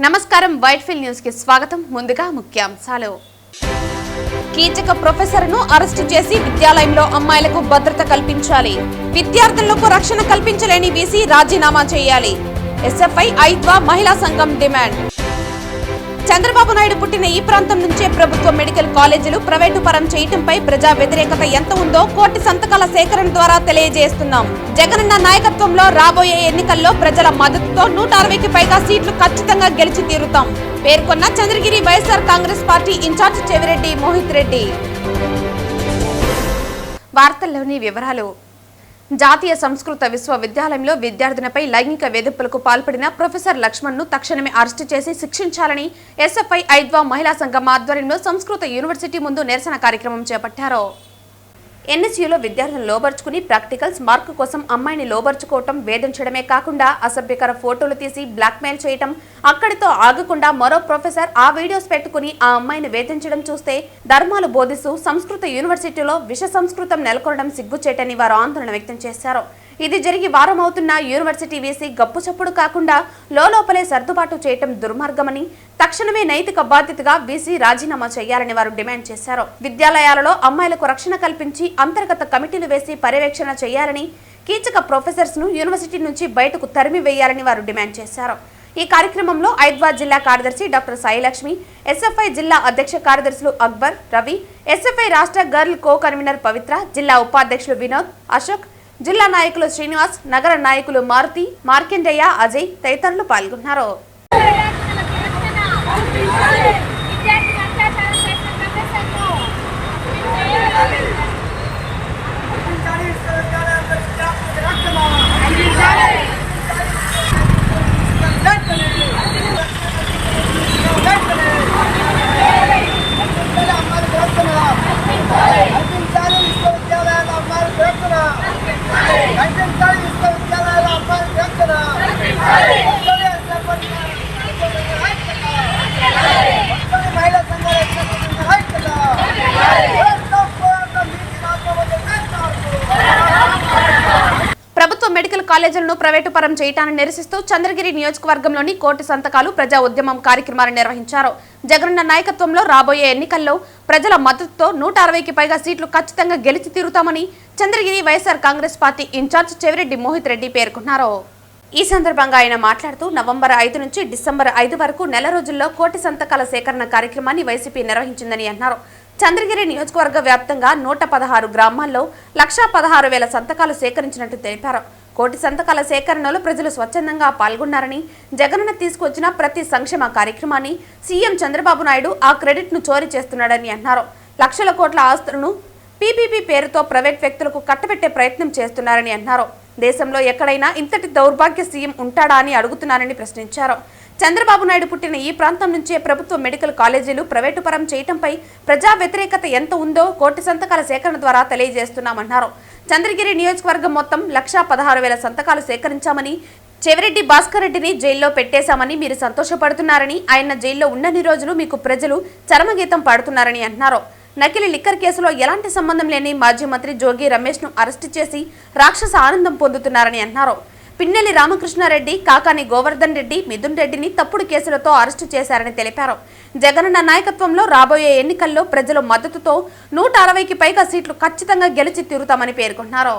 నమస్కారం Whitefield news కి స్వాగతం. ముందుగా ముఖ్యాంశాలు. కీచక ప్రొఫెసర్ను అరెస్టు చేసి విద్యాలయంలో అమ్మాయిలకు భద్రత కల్పించాలి. విద్యార్థులకు రక్షణ కల్పించలేని వీసీ రాజీనామా చేయాలి. ఎస్ఎఫ్ఐ ఐద్వా మహిళా సంఘం డిమాండ్. చంద్రబాబు నాయుడు పుట్టిన ఈ ప్రాంతం నుంచే ప్రభుత్వ మెడికల్ కాలేజీలు ప్రైవేటు పరం చేయటంపై ప్రజా వ్యతిరేకత ఎంత ఉందో కోటి సంతకాల సేకరణ ద్వారా తెలియజేస్తున్నాం. జగనన్న నాయకత్వంలో రాబోయే ఎన్నికల్లో ప్రజల మద్దతుతో 160కి పైగా సీట్లు ఖచ్చితంగా గెలిచి తీరుతాం పేర్కొన్న చంద్రగిరి వైఎస్ఆర్ కాంగ్రెస్ పార్టీ ఇన్ఛార్జ్ చెవిరెడ్డి మోహిత్ రెడ్డి. వార్తల్లోని వివరాలు. జాతీయ సంస్కృత విశ్వవిద్యాలయంలో విద్యార్థినిపై లైంగిక వేధింపులకు పాల్పడిన ప్రొఫెసర్ లక్ష్మణ్ను తక్షణమే అరెస్టు చేసి శిక్షించాలని ఎస్ఎఫ్ఐ ఐద్వా మహిళా సంఘం ఆధ్వర్యంలో సంస్కృత యూనివర్సిటీ ముందు నిరసన కార్యక్రమం చేపట్టారు. ఎన్ఎస్యూలో విద్యార్థులను లోబర్చుకుని ప్రాక్టికల్స్ మార్కు కోసం అమ్మాయిని లోబర్చుకోవటం, వేధించడమే కాకుండా అసభ్యకర ఫోటోలు తీసి బ్లాక్మెయిల్ చేయటం, అక్కడితో ఆగకుండా మరో ప్రొఫెసర్ ఆ వీడియోస్ పెట్టుకుని ఆ అమ్మాయిని వేధించడం చూస్తే ధర్మాలు బోధిస్తూ సంస్కృత యూనివర్సిటీలో విష సంస్కృతం నెలకొనడం సిగ్గుచేటని వారు ఆందోళన వ్యక్తం చేశారు. ఇది జరిగి వారం అవుతున్న యూనివర్సిటీ వీసీ గప్పుచప్పుడు కాకుండా లోపలే సర్దుబాటు చేయటం దుర్మార్గమని, తక్షణమే నైతిక బాధ్యతగా వీసీ రాజీనామా చేయాలని వారు డిమాండ్ చేశారు. విద్యాలయాలలో అమ్మాయిలకు రక్షణ కల్పించి అంతర్గత కమిటీలు వేసి పర్యవేక్షణ చేయాలని, కీచక ప్రొఫెసర్స్ ను యూనివర్సిటీ నుంచి బయటకు తరిమి వేయాలని వారు డిమాండ్ చేశారు. ఈ కార్యక్రమంలో ఐద్వా జిల్లా కార్యదర్శి డాక్టర్ సాయిలక్ష్మి, ఎస్ఎఫ్ఐ జిల్లా అధ్యక్ష కార్యదర్శులు అక్బర్, రవి, ఎస్ఎఫ్ఐ రాష్ట్ర గర్ల్ కో కన్వీనర్ పవిత్ర, జిల్లా ఉపాధ్యక్షులు వినోద్, అశోక్, జిల్లా నాయకులు శ్రీనివాస్, నగర నాయకులు మారుతి, మార్కెండయ్య, అజయ్ తదితరులు పాల్గొన్నారు. ప్రభుత్వ మెడికల్ కాలేజీలను ప్రైవేటు పరం చేయటాన్ని నిరసిస్తూ చంద్రగిరి నియోజకవర్గంలోని కోటి సంతకాలు ప్రజా ఉద్యమం కార్యక్రమాన్ని నిర్వహించారు. జగనన్న నాయకత్వంలో రాబోయే ఎన్నికల్లో ప్రజల మద్దతుతో 160కి పైగా సీట్లు ఖచ్చితంగా గెలిచి తీరుతామని చంద్రగిరి వైఎస్ఆర్ కాంగ్రెస్ పార్టీ ఇన్ఛార్జ్ చెవిరెడ్డి మోహిత్ రెడ్డి పేర్కొన్నారు. ఈ సందర్భంగా ఆయన మాట్లాడుతూ నవంబర్ 5 నుంచి డిసెంబర్ 5 వరకు నెల రోజుల్లో కోటి సంతకాల సేకరణ కార్యక్రమాన్ని వైసీపీ నిర్వహించిందని అన్నారు. చంద్రగిరి నియోజకవర్గ వ్యాప్తంగా 116 గ్రామాల్లో 1,16,000 సంతకాలు సేకరించినట్టు తెలిపారు. కోటి సంతకాల సేకరణలో ప్రజలు స్వచ్ఛందంగా పాల్గొన్నారని, జగనన్న తీసుకొచ్చిన ప్రతి సంక్షేమ కార్యక్రమాన్ని సీఎం చంద్రబాబు నాయుడు ఆ క్రెడిట్ ను చోరీ చేస్తున్నాడని అన్నారు. లక్షల కోట్ల ఆస్తులను పీపీపీ పేరుతో ప్రైవేట్ వ్యక్తులకు కట్టబెట్టే ప్రయత్నం చేస్తున్నారని అన్నారు. దేశంలో ఎక్కడైనా ఇంతటి దౌర్భాగ్య సీఎం ఉంటాడా అని అడుగుతున్నారని ప్రశ్నించారు. చంద్రబాబు నాయుడు పుట్టిన ఈ ప్రాంతం నుంచే ప్రభుత్వ మెడికల్ కాలేజీలు ప్రైవేటు పరం చేయటంపై ప్రజా వ్యతిరేకత ఎంత ఉందో కోటి సంతకాల సేకరణ ద్వారా తెలియజేస్తున్నామన్నారు. చంద్రగిరి నియోజకవర్గం మొత్తం 1,16,000 సంతకాలు సేకరించామని, చెవిరెడ్డి భాస్కర్ రెడ్డిని జైల్లో పెట్టేశామని మీరు సంతోషపడుతున్నారని, ఆయన జైల్లో ఉన్నన్ని రోజులు మీకు ప్రజలు చరమగీతం పాడుతున్నారని అన్నారు. నకిలీ లిక్కర్ కేసులో ఎలాంటి సంబంధం లేని మాజీ మంత్రి జోగి రమేష్ ను అరెస్టు చేసి రాక్షస ఆనందం పొందుతున్నారని అన్నారు. పిన్నెల్లి రామకృష్ణారెడ్డి, కాకాని గోవర్ధన్ రెడ్డి, మిథున్ రెడ్డిని తప్పుడు కేసులతో అరెస్టు చేశారని తెలిపారు. జగనన్న నాయకత్వంలో రాబోయే ఎన్నికల్లో ప్రజల మద్దతుతో 160కి పైగా సీట్లు ఖచ్చితంగా గెలిచి తీరుతామని పేర్కొన్నారు.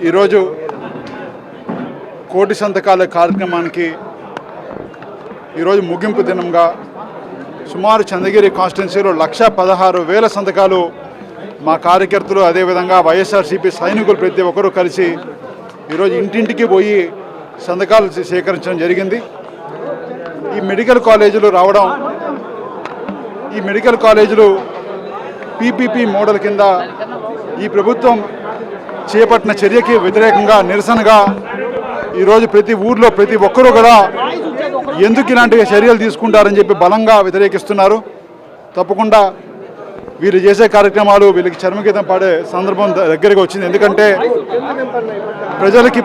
ఈరోజు కోటి సంతకాల కార్యక్రమానికి ఈరోజు ముగింపు దినంగా సుమారు చంద్రగిరి కాన్స్టిట్యున్సీలో 1,16,000 సంతకాలు మా కార్యకర్తలు, అదేవిధంగా వైఎస్ఆర్సీపీ సైనికులు ప్రతి ఒక్కరూ కలిసి ఈరోజు ఇంటింటికి పోయి సంతకాలు సేకరించడం జరిగింది. ఈ మెడికల్ కాలేజీలు రావడం, ఈ మెడికల్ కాలేజీలు పీపీపీ మోడల్ కింద ఈ ప్రభుత్వం చేపట్టిన చర్యకి వ్యతిరేకంగా నిరసనగా ఈరోజు ప్రతి ఊర్లో ప్రతి ఒక్కరూ కూడా ఎందుకు ఇలాంటి చర్యలు తీసుకుంటారని చెప్పి బలంగా వ్యతిరేకిస్తున్నారు. తప్పకుండా వీరు చేసే కార్యక్రమాలు వీళ్ళకి చర్మగీతం పాడే సందర్భం దగ్గరగా వచ్చింది. ఎందుకంటే ప్రజలకి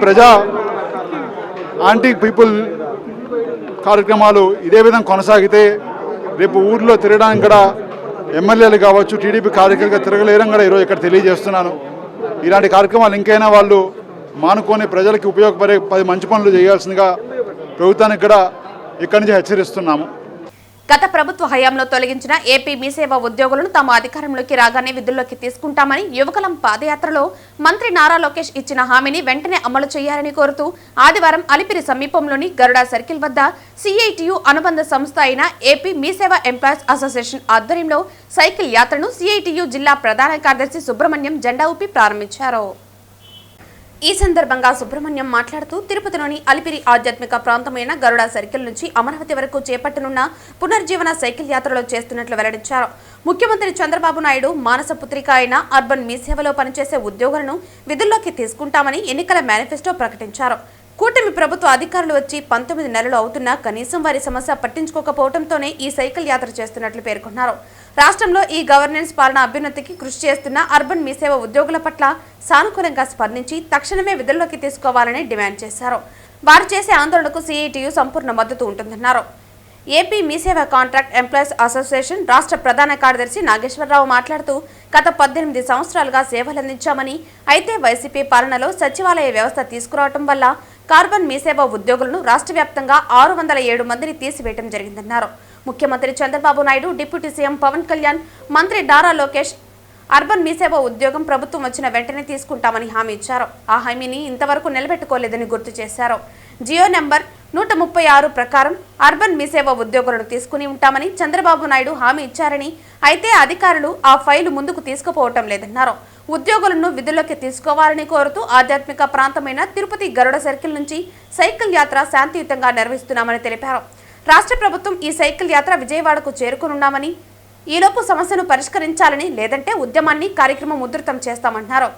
యాంటీ పీపుల్ కార్యక్రమాలు ఇదే విధంగా కొనసాగితే రేపు ఊర్లో తిరగడానికి కూడా ఎమ్మెల్యేలు కావచ్చు, టీడీపీ కార్యకర్తగా తిరగలేరని కూడా ఈరోజు ఇక్కడ తెలియజేస్తున్నాను. ఇలాంటి కార్యక్రమాలు ఇంకైనా వాళ్ళు మానుకొని ప్రజలకు ఉపయోగపడే 10 మంచి పనులు చేయాల్సిందిగా ప్రభుత్వానికి కూడా ఇక్కడి నుంచి హెచ్చరిస్తున్నాము. గత ప్రభుత్వ హయాంలో తొలగించిన ఏపీ మీ సేవ ఉద్యోగులను తమ అధికారంలోకి రాగానే విధుల్లోకి తీసుకుంటామని యువకులం పాదయాత్రలో మంత్రి నారా లోకేష్ ఇచ్చిన హామీని వెంటనే అమలు చేయాలని కోరుతూ ఆదివారం అలిపిరి సమీపంలోని గరుడ సర్కిల్ వద్ద సిఐటియు అనుబంధ సంస్థ అయిన ఏపీ మీ సేవ ఎంప్లాయీస్ అసోసియేషన్ ఆధ్వర్యంలో సైకిల్ యాత్రను సిఐటియు జిల్లా ప్రధాన కార్యదర్శి సుబ్రహ్మణ్యం జెండా ఊపి ప్రారంభించారు. ఈ సందర్భంగా సుబ్రహ్మణ్యం మాట్లాడుతూ తిరుపతిలోని అలిపిరి ఆధ్యాత్మిక ప్రాంతమైన గరుడ సర్కిల్ నుంచి అమరావతి వరకు చేపట్టనున్న పునర్జీవన సైకిల్ యాత్రలో చేస్తున్నట్లు వెల్లడించారు. ముఖ్యమంత్రి చంద్రబాబు నాయుడు మానస పుత్రిక అయిన అర్బన్ మీ సేవలో పనిచేసే ఉద్యోగులను విధుల్లోకి తీసుకుంటామని ఎన్నికల మేనిఫెస్టో ప్రకటించారు. కూటమి ప్రభుత్వ అధికారులు వచ్చి 19 నెలలు అవుతున్నా కనీసం వారి సమస్య పట్టించుకోకపోవడంతోనే ఈ సైకిల్ యాత్ర చేస్తున్నట్లు పేర్కొన్నారు. రాష్ట్రంలో ఈ గవర్నెన్స్ పాలన అభ్యున్నతికి కృషి చేస్తున్న అర్బన్ మీ సేవ ఉద్యోగుల పట్ల సానుకూలంగా స్పందించి తక్షణమే విధుల్లోకి తీసుకోవాలని డిమాండ్ చేశారు. వారు చేసే ఆందోళనకు సిఐటియు సంపూర్ణ మద్దతు ఉంటుందన్నారు. ఏపీ మీ సేవ కాంట్రాక్ట్ ఎంప్లాయీస్ అసోసియేషన్ రాష్ట్ర ప్రధాన కార్యదర్శి నాగేశ్వరరావు మాట్లాడుతూ గత 18 సంవత్సరాలుగా సేవలందించామని, అయితే వైసీపీ పాలనలో సచివాలయ వ్యవస్థ తీసుకురావడం వల్ల కార్బన్ మీ సేవ ఉద్యోగులను రాష్ట్ర వ్యాప్తంగా 607 మందిని తీసివేయడం జరిగిందన్నారు. ముఖ్యమంత్రి చంద్రబాబు నాయుడు, డిప్యూటీ సీఎం పవన్ కళ్యాణ్, మంత్రి నారా లోకేష్ అర్బన్ మీ సేవ ఉద్యోగం ప్రభుత్వం వచ్చిన వెంటనే తీసుకుంటామని హామీ ఇచ్చారు. ఆ హామీని ఇంతవరకు నిలబెట్టుకోలేదని గుర్తు చేశారు. జియో నెంబర్ 136 ప్రకారం అర్బన్ మీ సేవ ఉద్యోగులను తీసుకుని ఉంటామని చంద్రబాబు నాయుడు హామీ ఇచ్చారని, అయితే అధికారులు ఆ ఫైలు ముందుకు తీసుకుపోవటం లేదన్నారు. ఉద్యోగులను విధుల్లోకి తీసుకోవాలని కోరుతూ ఆధ్యాత్మిక ప్రాంతమైన తిరుపతి గరుడ సర్కిల్ నుంచి సైకిల్ యాత్ర శాంతియుతంగా నిర్వహిస్తున్నామని తెలిపారు. రాష్ట్ర ప్రభుత్వం ఈ సైకిల్ యాత్ర విజయవాడకు చేరుకునున్నామని, ఈలోపు సమస్యను పరిష్కరించాలని, లేదంటే ఉద్యమాన్ని కార్యక్రమం ఉధృతం చేస్తామన్నారు.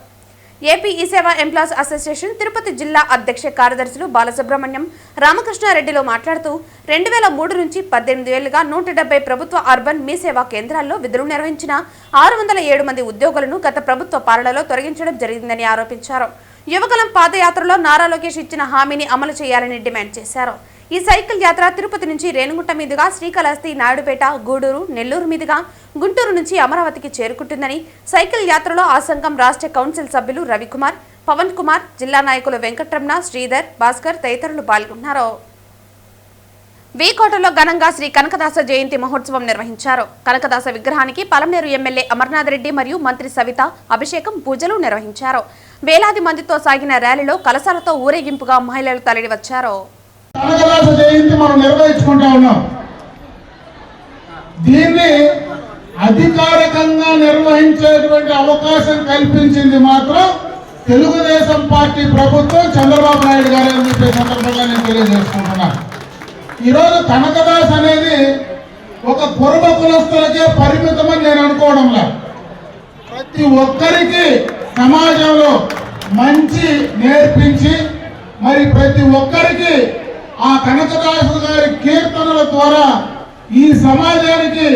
ఏపీ ఈ సేవా ఎంప్లాయీస్ అసోసియేషన్ తిరుపతి జిల్లా అధ్యక్ష కార్యదర్శులు బాలసుబ్రహ్మణ్యం, రామకృష్ణారెడ్డిలో మాట్లాడుతూ 2003 నుంచి 18 ఏళ్లుగా 170 ప్రభుత్వ అర్బన్ మీ సేవా కేంద్రాల్లో విధులు నిర్వహించిన 607 మంది ఉద్యోగులను గత ప్రభుత్వ పాలనలో తొలగించడం జరిగిందని ఆరోపించారు. యువకులం పాదయాత్రలో నారా లోకేష్ ఇచ్చిన హామీని అమలు చేయాలని డిమాండ్ చేశారు. ఈ సైకిల్ యాత్ర తిరుపతి నుంచి రేణుగుంట మీదుగా శ్రీకాళహస్తి, నాయుడుపేట, గూడూరు, నెల్లూరు మీదుగా గుంటూరు నుంచి అమరావతికి చేరుకుంటుందని, సైకిల్ యాత్రలో ఆ సంఘం రాష్ట్ర కౌన్సిల్ సభ్యులు రవికుమార్, పవన్ కుమార్, జిల్లా నాయకులు వెంకట్రమణ, శ్రీధర్, భాస్కర్ తదితరులు పాల్గొన్నారు. వీకోటలో ఘనంగా శ్రీ కనకదాస జయంతి మహోత్సవం నిర్వహించారు. కనకదాస విగ్రహానికి పలమనేరు ఎమ్మెల్యే అమర్నాథ్ రెడ్డి మరియు మంత్రి సవిత అభిషేకం, పూజలు నిర్వహించారు. వేలాది మందితో సాగిన ర్యాలీలో కలశాలతో ఊరేగింపుగా మహిళలు తరలి వచ్చారు. కనకదాస జయంతి మనం నిర్వహించుకుంటా ఉన్నాం. దీన్ని అధికారికంగా నిర్వహించేటువంటి అవకాశం కల్పించింది మాత్రం తెలుగుదేశం పార్టీ ప్రభుత్వం, చంద్రబాబు నాయుడు గారు అని చెప్పే సందర్భంగా నేను తెలియజేసుకుంటున్నాను. ఈరోజు కనకదాస్ అనేది ఒక కుర్మ కులస్తులకే పరిమితమని నేను అనుకోవడంలా, ప్రతి ఒక్కరికి సమాజంలో మంచి నేర్పించి, మరి ప్రతి ఒక్కరికి ఆ కనకదాసు గారి కీర్తనల ద్వారా ఈ సమాజానికి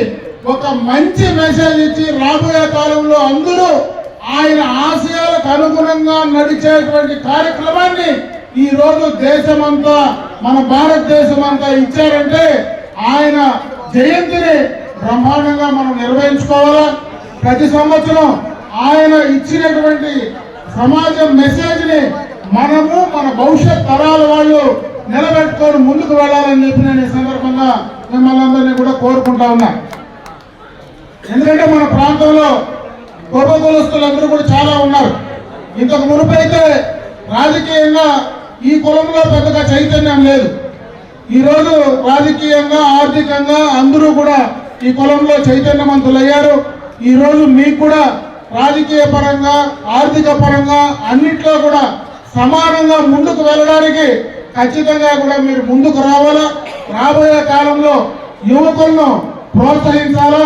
ఒక మంచి మెసేజ్ ఇచ్చి రాబోయే కాలంలో అందరూ ఆయన ఆశయాలకు అనుగుణంగా నడిచేటువంటి కార్యక్రమాన్ని ఈ రోజు దేశమంతా, మన భారతదేశం అంతా ఇచ్చారంటే ఆయన జయంతిని బ్రహ్మాండంగా మనం నిర్వహించుకోవాలా. ప్రతి సంవత్సరం ఆయన ఇచ్చినటువంటి సమాజం మెసేజ్ ని మనము మన భవిష్యత్ తరాల వాళ్ళు నిలబెట్టుకొని ముందుకు వెళ్ళాలని చెప్పి నేను ఈ సందర్భంగా మిమ్మల్ని అందరినీ కూడా కోరుకుంటా ఉన్నా. ఎందుకంటే మన ప్రాంతంలో కుర్మ కులస్తులందరూ కూడా చాలా ఉన్నారు. ఇంతకు మునుపైతే రాజకీయంగా ఈ కులంలో పెద్దగా చైతన్యం లేదు. ఈరోజు రాజకీయంగా, ఆర్థికంగా అందరూ కూడా ఈ కులంలో చైతన్యవంతులయ్యారు. ఈరోజు మీకు కూడా రాజకీయ పరంగా, ఆర్థిక పరంగా అన్నిట్లో కూడా సమానంగా ముందుకు వెళ్ళడానికి ఖచ్చితంగా కూడా మీరు ముందుకు రావాలా. రాబోయే కాలంలో యువకులను ప్రోత్సహించాలా.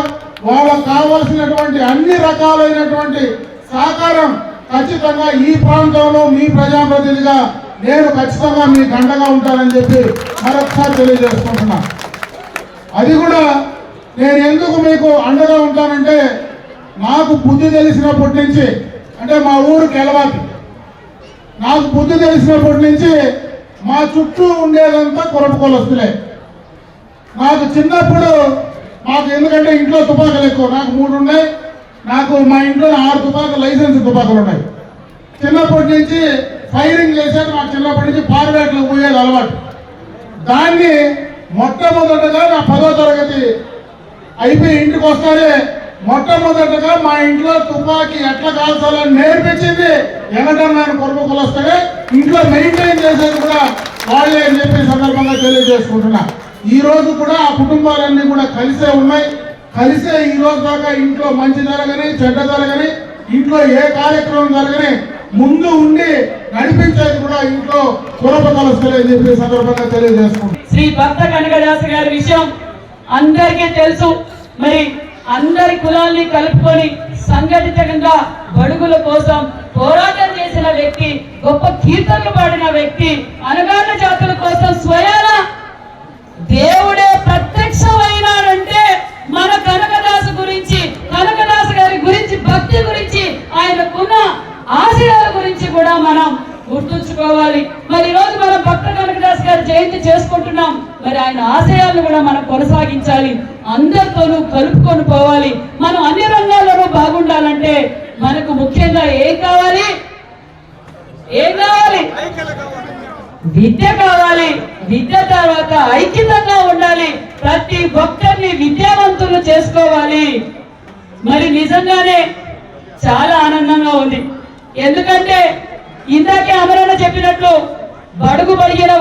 వాళ్ళకు కావాల్సినటువంటి అన్ని రకాలైనటువంటి సహకారం ఖచ్చితంగా ఈ ప్రాంతంలో మీ ప్రజాప్రతినిధిగా నేను ఖచ్చితంగా మీ గంటగా ఉంటానని చెప్పి మరొకసారి తెలియజేసుకుంటున్నా. అది కూడా నేను ఎందుకు మీకు అండగా ఉంటానంటే, నాకు బుద్ధి తెలిసినప్పటి నుంచి, అంటే మా ఊరు కెలవాతి, నాకు బుద్ధి తెలిసినప్పటి నుంచి మా చుట్టూ ఉండేదంతా కురపు కులస్తులే. నాకు చిన్నప్పుడు ఎందుకంటే ఇంట్లో తుపాకులు ఎక్కువ, నాకు 3 ఉన్నాయి. నాకు మా ఇంట్లో 6 తుపాకులు, లైసెన్స్ తుపాకులు ఉన్నాయి. చిన్నప్పటి నుంచి ఫైరింగ్ చేశాను. నాకు చిన్నప్పటి నుంచి పార్వేట్లకు పోయేది అలవాటు. దాన్ని మొట్టమొదటగా నా 10వ తరగతి అయిపోయి ఇంటికి వస్తానే మొట్టమొదటగా మా ఇంట్లో తుపాకీ ఎట్లా కాల్చాలని నేర్పించింది వెంకటరమణ కుర్మకులు వస్తాడే ఇంట్లో మెయింటైన్ చేసేది కూడా వాళ్ళే అని చెప్పి సందర్భంగా తెలియజేసుకుంటున్నా. ఈ రోజు కూడా ఆ కుటుంబాలన్నీ కూడా కలిసే ఉన్నాయి. కలిసే ఈ రోజు దాకా ఇంట్లో మంచి జరగని చెడ్డ జరగని ఇంట్లో ఏ కార్యక్రమం జరగని ముందు ఉండి నడిపించేది కూడా ఇంట్లో కురపకలుస్తలేని చెప్పి సందర్భంగా తెలియజేసుకుంటున్నాం. శ్రీ భక్త కనకదాస గారి విషయం అందరికీ తెలుసు. మరి అందరి కులాల్ని కలుపుకొని సంఘటితంగా బడుగుల కోసం పోరాటం చేసిన వ్యక్తి, గొప్ప కీర్తనలు పాడిన వ్యక్తి, అనగాన జాతుల కోసం స్వయాన దేవుడే ప్రత్యక్షమైనాడంటే మన కనకదాసు గురించి, కనకదాసు గారి గురించి, భక్తి గురించి, ఆయనకున్న ఆశయాల గురించి కూడా మనం గుర్తుంచుకోవాలి. మరి ఈ రోజు మనం భక్త కనకదాస్ గారి జయంతి చేసుకుంటున్నాం. మరి ఆయన ఆశయాలను కూడా మనం కొనసాగించాలి, అందరితోనూ కలుపుకొని పోవాలి. మనం అన్ని రంగాల్లోనూ బాగుండాలంటే మనకు ముఖ్యంగా ఏం కావాలి? విద్య కావాలి. విద్య తర్వాత ఐక్యతంగా ఉండాలి. ప్రతి ఒక్కరిని విద్యావంతులు చేసుకోవాలి. మరి నిజంగానే చాలా ఆనందంగా ఉంది. ఎందుకంటే ఇందాకే అమరన్న చెప్పినట్లు బడుగు బడిగిన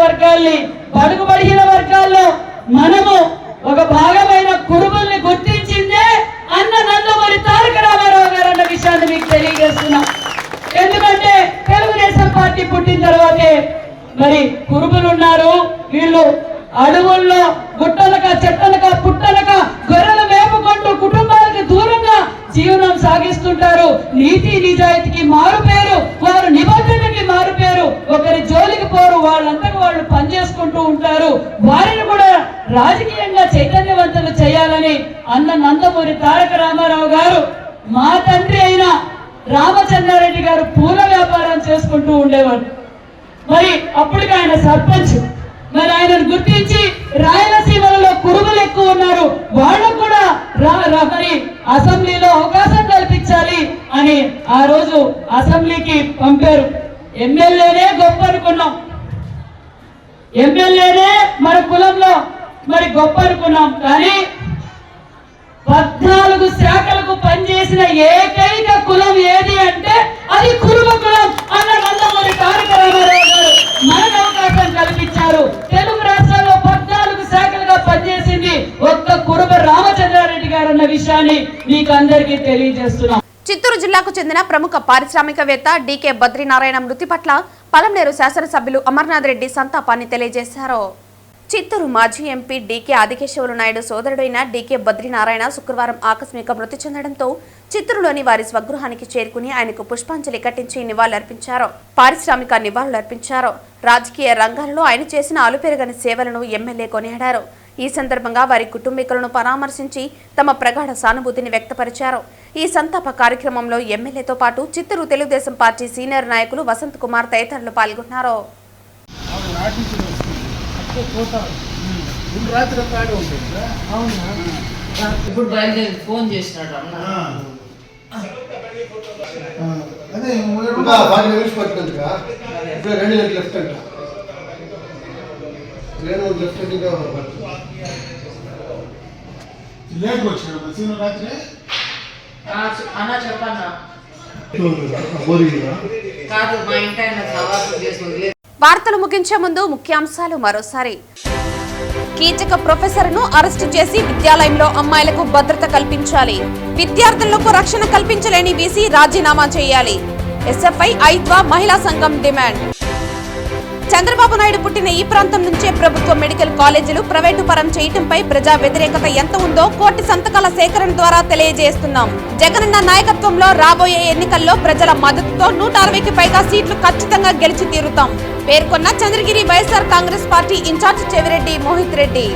వర్గాల్లో మనము ఒక భాగమైన కురుబుల్ని గుర్తించిందే అన్న నందమూరి తారక రామారావు గారు అన్న విషయాన్ని మీకు తెలియజేస్తున్నాం. ఎందుకంటే తెలుగుదేశం పార్టీ పుట్టిన తర్వాతే మరి కురుబులు ఉన్నారు. వీళ్ళు అడవుల్లో గుట్టనక చెట్టనక పుట్టనక గొర్రెలు మేపుకుంటూ కుటుంబాలకు దూరంగా జీవనం సాగిస్తుంటారు. నీతి నిజాయితీకి మారు పేరు, వారు నిబద్ధతకి మారు పేరు. ఒకరి జోలికి పోరు, వాళ్ళంతకు వాళ్ళు పనిచేసుకుంటూ ఉంటారు. వారిని కూడా రాజకీయంగా చైతన్యవంతులు చేయాలని అన్న నందమూరి తారక రామారావు గారు, మా తండ్రి అయిన రామచంద్రారెడ్డి గారు పూల వ్యాపారం చేసుకుంటూ ఉండేవారు. మరి అప్పటికి ఆయన సర్పంచ్. మరి ఆయనను గుర్తించి రాయలసీమలలో కురుబులు ఎక్కువ ఉన్నారు, వాళ్ళకు కూడా మరి అసెంబ్లీలో అవకాశం కల్పించాలి అని ఆ రోజు అసెంబ్లీకి పంపారు. ఎమ్మెల్యేనే గొప్ప అనుకున్నాం, ఎమ్మెల్యేనే మన కులంలో మరి గొప్ప అనుకున్నాం. కానీ 14 శాఖలకు పనిచేసిన ఏకైక కులం ఏది అంటే అది కురుబ కులం అన్న నందమూరి తారక రామారావు గారు మనకు అవకాశం కల్పించారు. తెలుగు రాష్ట్రాల్లో 14 శాఖలుగా పనిచేసింది ఒక్క కురుబ రామచంద్రారెడ్డి గారు అన్న విషయాన్ని మీకు అందరికీ తెలియజేస్తున్నాం. చిత్తూరు జిల్లాకు చెందిన ప్రముఖ పారిశ్రామికవేత్త డీకే బద్రీనారాయణ మృతి పట్ల పలమనేరు శాసనసభ్యులు అమర్నాథ్ రెడ్డి సంతాపాన్ని తెలియజేశారు. చిత్తూరు మాజీ ఎంపీ డీకే ఆదికేశవులు నాయుడు సోదరుడైన డీకే బద్రీనారాయణ శుక్రవారం ఆకస్మిక మృతి చెందడంతో చిత్తూరులోని వారి స్వగృహానికి చేరుకుని ఆయనకు పుష్పాంజలి ఘటించి నివాళులర్పించారు. పారిశ్రామిక నివాళులర్పించారు. రాజకీయ రంగాలలో ఆయన చేసిన అలుపెరగని సేవలను ఎమ్మెల్యే కొనియాడారు. ఈ సందర్భంగా వారి కుటుంబీకులను పరామర్శించి తమ ప్రగాఢ సానుభూతిని వ్యక్తపరిచారు. ఈ సంతాప కార్యక్రమంలో ఎమ్మెల్యేతో పాటు చిత్తూరు తెలుగుదేశం పార్టీ సీనియర్ నాయకులు వసంత్ కుమార్ తదితరులు పాల్గొన్నారు. ఇప్పుడు బయలుదేరి ఫోన్ చేసినాడు అన్న. అదే 40 నిమిషం పట్టినందుక ఇప్పుడు 2 గంటలు లెఫ్ట్ అంట 2 లెఫ్ట్ ఇంకా లేట్ వచ్చాడు సీను రాత్రి అన్న చెప్పన్నా కాదు మా ఇంటి ఆయన సవాసు చేసి వార్తలు ముగించే ముందు ముఖ్యాంశాలు మరోసారి. కీచక ప్రొఫెసర్ను అరెస్టు చేసి విద్యాలయంలో అమ్మాయిలకు భద్రత కల్పించాలి. విద్యార్థులకు రక్షణ కల్పించలేని వీసీ రాజీనామా చేయాలి. ఎస్ఎఫ్ఐ ఐద్వా మహిళా సంఘం డిమాండ్. చంద్రబాబు నాయుడు పుట్టిన ఈ ప్రాంతం నుంచే ప్రభుత్వ మెడికల్ కాలేజీలు ప్రైవేటు పరం చేయటంపై ప్రజా వ్యతిరేకత ఎంత ఉందో కోటి సంతకాల సేకరణ ద్వారా తెలియజేస్తున్నాం. జగనన్న నాయకత్వంలో రాబోయే ఎన్నికల్లో ప్రజల మద్దతుతో 160కి పైగా సీట్లు ఖచ్చితంగా గెలిచి తీరుతాం పేర్కొన్న చంద్రగిరి వైఎస్ఆర్ కాంగ్రెస్ పార్టీ ఇన్ఛార్జ్ చెవిరెడ్డి మోహిత్ రెడ్డి.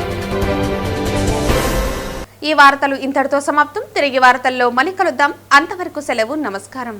ఈ వార్తలు ఇంతటితో సమాప్తం. తిరిగి వార్తల్లో మళ్ళీ కలుద్దాం. అంతవరకు సెలవు. నమస్కారం.